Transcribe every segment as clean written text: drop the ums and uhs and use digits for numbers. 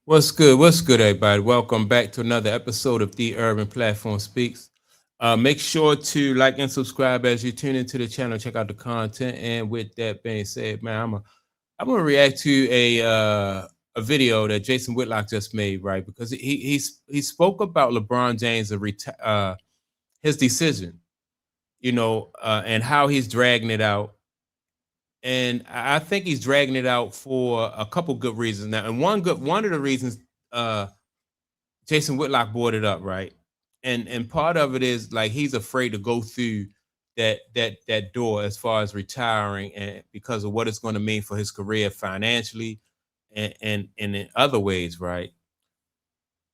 What's good? What's good, everybody? Welcome back to another episode of The Urban Platform Speaks. Make sure to like and subscribe as you tune into the channel. Check out the content. And with that being said, man, I'm gonna react to a video that Jason Whitlock just made, right? Because he spoke about LeBron James and his decision, and how he's dragging it out. And I think he's dragging it out for a couple good reasons now. And one of the reasons uh Jason Whitlock brought it up, right? And part of it is like he's afraid to go through that door as far as retiring, and because of what it's going to mean for his career financially and in other ways, right?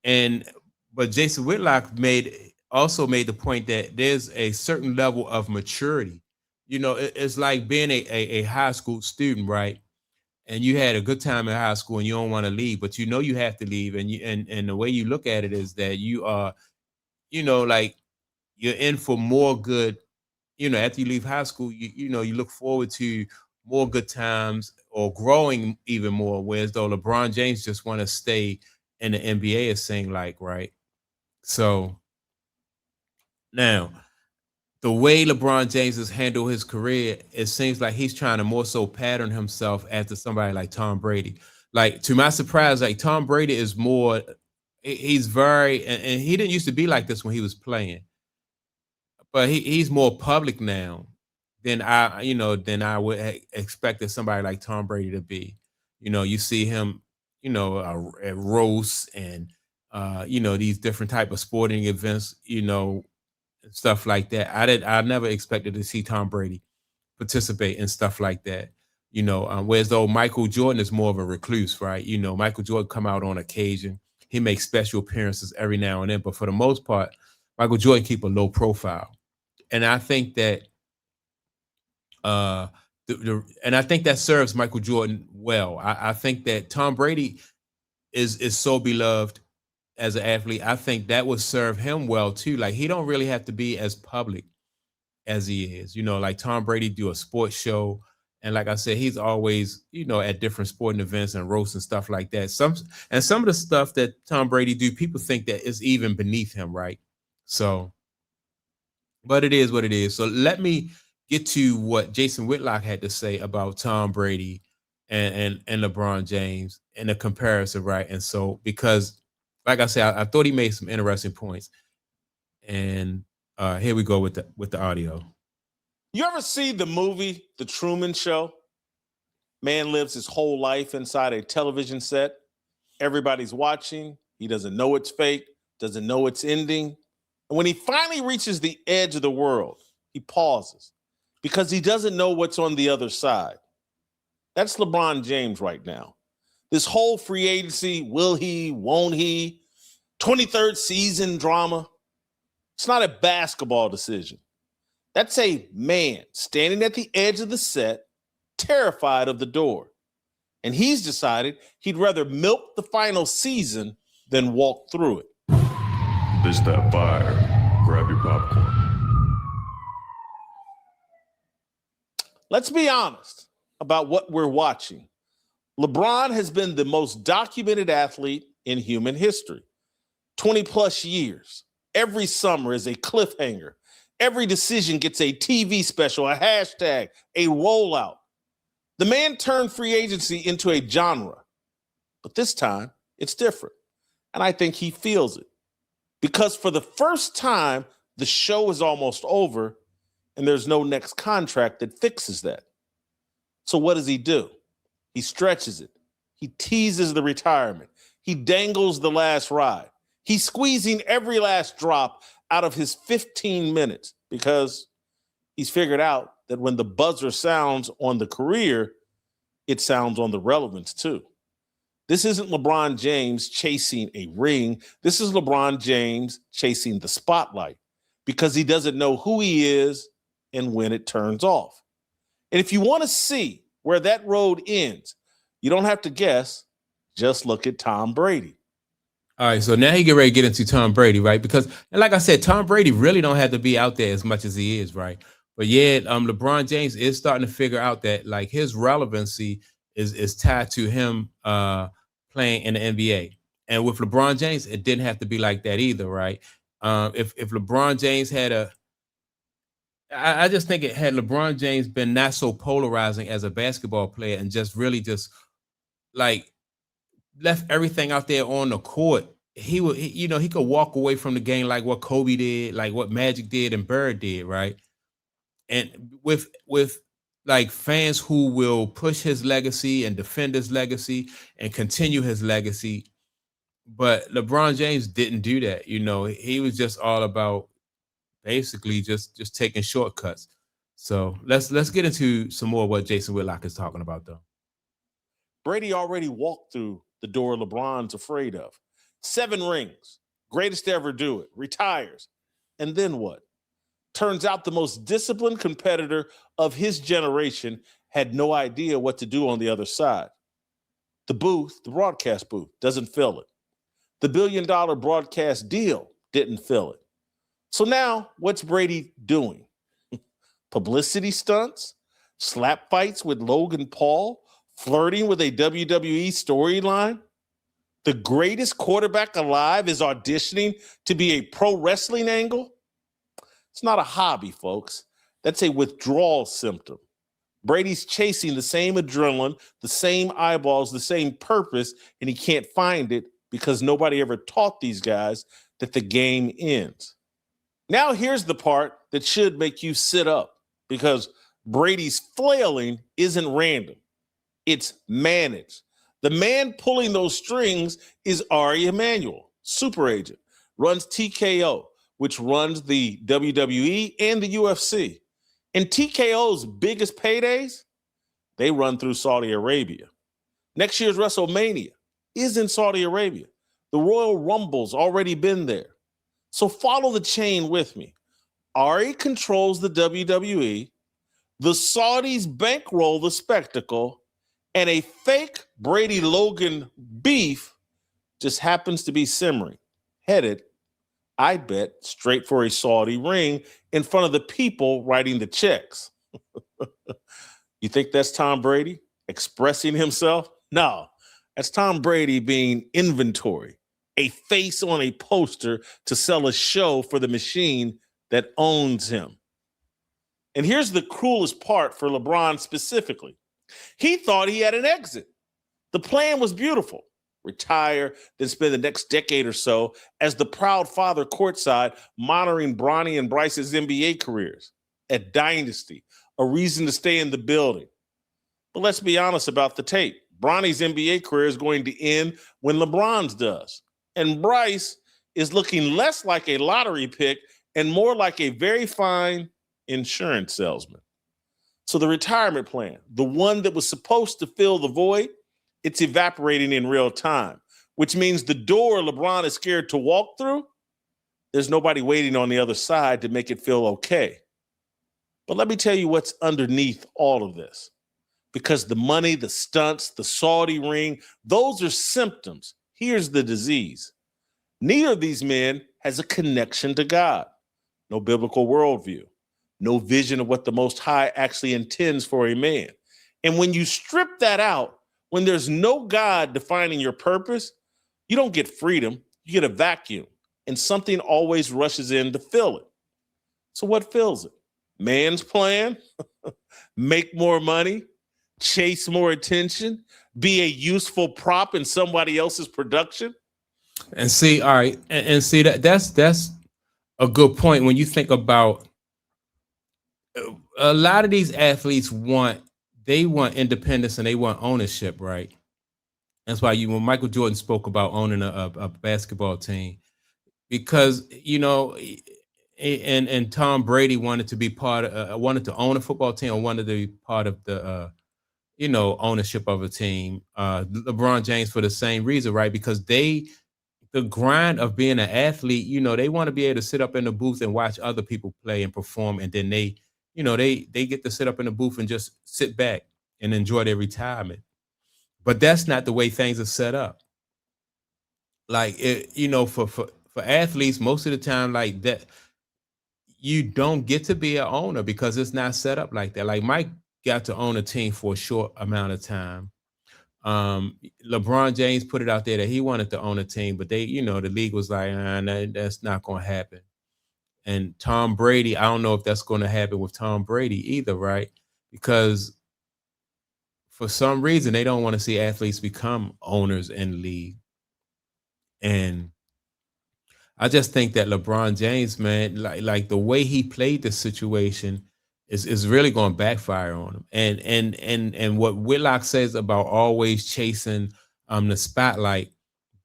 And but Jason Whitlock made the point that there's a certain level of maturity. It's like being a high school student, right? And you had a good time in high school and you don't want to leave, but you have to leave. And the way you look at it is that you are, like you're in for more good. After you leave high school, you look forward to more good times or growing even more. Whereas though LeBron James just want to stay in the NBA, is saying like, right. So now the way LeBron James has handled his career, it seems like he's trying to more so pattern himself after somebody like Tom Brady. Like, to my surprise, like Tom Brady is more, he's very, and he didn't used to be like this when he was playing, but he's more public now than I would expected somebody like Tom Brady to be. You see him, at roasts and these different type of sporting events, and stuff like that. I never expected to see Tom Brady participate in stuff like that. Whereas though Michael Jordan is more of a recluse, right? Michael Jordan come out on occasion. He makes special appearances every now and then, but for the most part, Michael Jordan keep a low profile. And I think that uh and I think that serves Michael Jordan well. I think that Tom Brady is so beloved as an athlete. I think that would serve him well too. Like, he don't really have to be as public as he is. Like Tom Brady do a sports show, and like I said, he's always at different sporting events and roasts and stuff like that. Some of the stuff that Tom Brady do, people think that is even beneath him, right? So, but it is what it is. So let me get to what Jason Whitlock had to say about Tom Brady and LeBron James and the comparison, right? And so, because like I said, I thought he made some interesting points. And here we go with the audio. You ever see the movie The Truman Show? Man lives his whole life inside a television set. Everybody's watching. He doesn't know it's fake, doesn't know it's ending. And when he finally reaches the edge of the world, he pauses because he doesn't know what's on the other side. That's LeBron James right now. This whole free agency, will he, won't he, 23rd season drama, it's not a basketball decision. That's a man standing at the edge of the set, terrified of the door. And he's decided he'd rather milk the final season than walk through it. This that fire. Grab your popcorn. Let's be honest about what we're watching. LeBron has been the most documented athlete in human history. 20 plus years. Every summer is a cliffhanger. Every decision gets a TV special, a hashtag, a rollout. The man turned free agency into a genre. But this time, it's different. And I think he feels it. Because for the first time, the show is almost over, and there's no next contract that fixes that. So what does he do? He stretches it. He teases the retirement. He dangles the last ride. He's squeezing every last drop out of his 15 minutes because he's figured out that when the buzzer sounds on the career, it sounds on the relevance too. This isn't LeBron James chasing a ring. This is LeBron James chasing the spotlight because he doesn't know who he is and when it turns off. And if you want to see where that road ends, you don't have to guess. Just look at Tom Brady. All right, so now he get ready to get into Tom Brady, right? Because, and like I said, Tom Brady really don't have to be out there as much as he is, right? But yeah, LeBron James is starting to figure out that like his relevancy is tied to him playing in the NBA. And with LeBron James, it didn't have to be like that either, right? If LeBron James I just think it had LeBron James been not so polarizing as a basketball player and just really just like left everything out there on the court, he could walk away from the game like what Kobe did, like what Magic did and Bird did, right? And with like fans who will push his legacy and defend his legacy and continue his legacy. But LeBron James didn't do that. He was just all about basically just taking shortcuts. So let's get into some more of what Jason Whitlock is talking about, though. Brady already walked through the door LeBron's afraid of. 7 rings, greatest to ever do it, retires. And then what? Turns out the most disciplined competitor of his generation had no idea what to do on the other side. The booth, the broadcast booth, doesn't fill it. The $1 billion broadcast deal didn't fill it. So now, what's Brady doing? Publicity stunts? Slap fights with Logan Paul? Flirting with a WWE storyline? The greatest quarterback alive is auditioning to be a pro wrestling angle? It's not a hobby, folks. That's a withdrawal symptom. Brady's chasing the same adrenaline, the same eyeballs, the same purpose, and he can't find it because nobody ever taught these guys that the game ends. Now here's the part that should make you sit up, because Brady's flailing isn't random. It's managed. The man pulling those strings is Ari Emanuel, super agent, runs TKO, which runs the WWE and the UFC. And TKO's biggest paydays, they run through Saudi Arabia. Next year's WrestleMania is in Saudi Arabia. The Royal Rumble's already been there. So follow the chain with me. Ari controls the WWE, the Saudis bankroll the spectacle, and a fake Brady Logan beef just happens to be simmering, headed, I bet, straight for a Saudi ring in front of the people writing the checks. You think that's Tom Brady expressing himself? No, that's Tom Brady being inventory, a face on a poster to sell a show for the machine that owns him. And here's the cruelest part for LeBron specifically. He thought he had an exit. The plan was beautiful. Retire, then spend the next decade or so as the proud father courtside monitoring Bronny and Bryce's NBA careers. A dynasty, a reason to stay in the building. But let's be honest about the tape. Bronny's NBA career is going to end when LeBron's does. And Bryce is looking less like a lottery pick and more like a very fine insurance salesman. So the retirement plan, the one that was supposed to fill the void, it's evaporating in real time, which means the door LeBron is scared to walk through, there's nobody waiting on the other side to make it feel okay. But let me tell you what's underneath all of this. Because the money, the stunts, the Saudi ring, those are symptoms. Here's the disease. Neither of these men has a connection to God. No biblical worldview. No vision of what the Most High actually intends for a man. And when you strip that out, when there's no God defining your purpose, you don't get freedom, you get a vacuum, and something always rushes in to fill it. So what fills it? Man's plan? Make more money? Chase more attention? Be a useful prop in somebody else's production? And see, all right, and see that's a good point when you think about a lot of these athletes want independence and they want ownership, right? That's why when Michael Jordan spoke about owning a basketball team, because and Tom Brady wanted to be wanted to own a football team or wanted to be part of the ownership of a team. LeBron James for the same reason, right? Because the grind of being an athlete, they want to be able to sit up in the booth and watch other people play and perform, and then they get to sit up in the booth and just sit back and enjoy their retirement. But that's not the way things are set up. Like for athletes, most of the time, like that, you don't get to be an owner because it's not set up like that. Like Mike got to own a team for a short amount of time. LeBron James put it out there that he wanted to own a team, but they, the league was like, that's not going to happen. And Tom Brady, I don't know if that's going to happen with Tom Brady either, right? Because for some reason they don't want to see athletes become owners in the league. And I just think that LeBron James, man, like the way he played the situation is really going to backfire on him. And what Whitlock says about always chasing the spotlight,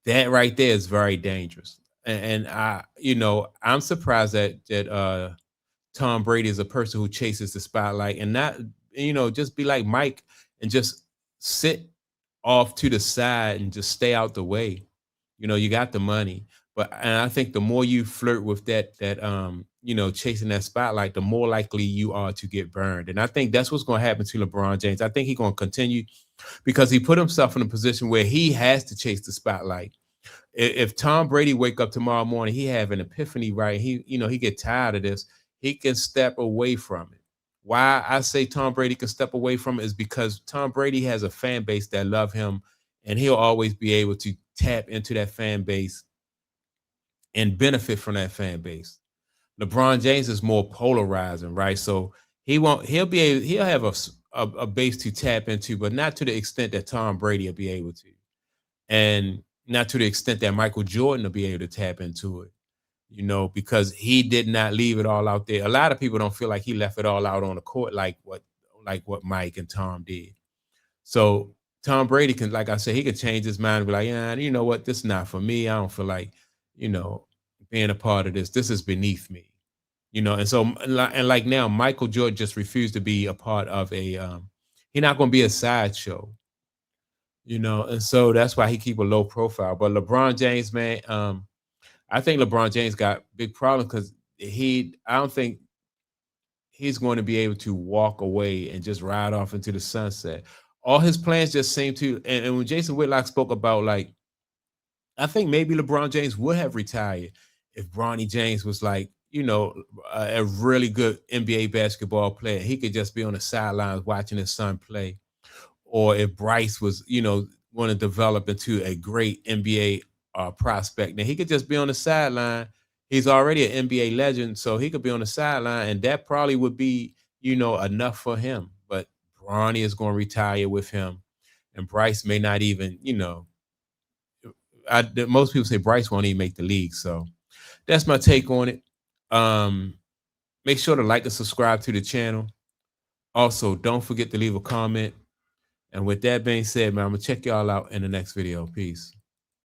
that right there is very dangerous. And I'm surprised that Tom Brady is a person who chases the spotlight and not, just be like Mike and just sit off to the side and just stay out the way. You got the money. And I think the more you flirt with that chasing that spotlight, the more likely you are to get burned. And I think that's what's going to happen to LeBron James. I think he's going to continue because he put himself in a position where he has to chase the spotlight. If Tom Brady wake up tomorrow morning, he have an epiphany, right? He get tired of this. He can step away from it. Why I say Tom Brady can step away from it is because Tom Brady has a fan base that love him, and he'll always be able to tap into that fan base and benefit from that fan base. LeBron James is more polarizing, right? So he'll have a base to tap into, but not to the extent that Tom Brady will be able to. And not to the extent that Michael Jordan will be able to tap into it, because he did not leave it all out there. A lot of people don't feel like he left it all out on the court like what Mike and Tom did. So Tom Brady can, like I said, he could change his mind and be like, yeah, you know what, this is not for me. I don't feel like, being a part of this. This is beneath me. And so and like now, Michael Jordan just refused to be a part of he's not going to be a sideshow. And so that's why he keep a low profile. But LeBron James, man, I think LeBron James got big problems because I don't think he's going to be able to walk away and just ride off into the sunset. All his plans just seem to, and when Jason Whitlock spoke about, like, I think maybe LeBron James would have retired if Bronny James was like, a really good NBA basketball player. He could just be on the sidelines watching his son play. Or if Bryce was, going to develop into a great NBA prospect, then he could just be on the sideline. He's already an NBA legend, so he could be on the sideline, and that probably would be, enough for him. But Bronny is going to retire with him, and Bryce may not even, most people say Bryce won't even make the league. So that's my take on it. Make sure to like and subscribe to the channel. Also, don't forget to leave a comment. And with that being said, man, I'm going to check y'all out in the next video. Peace.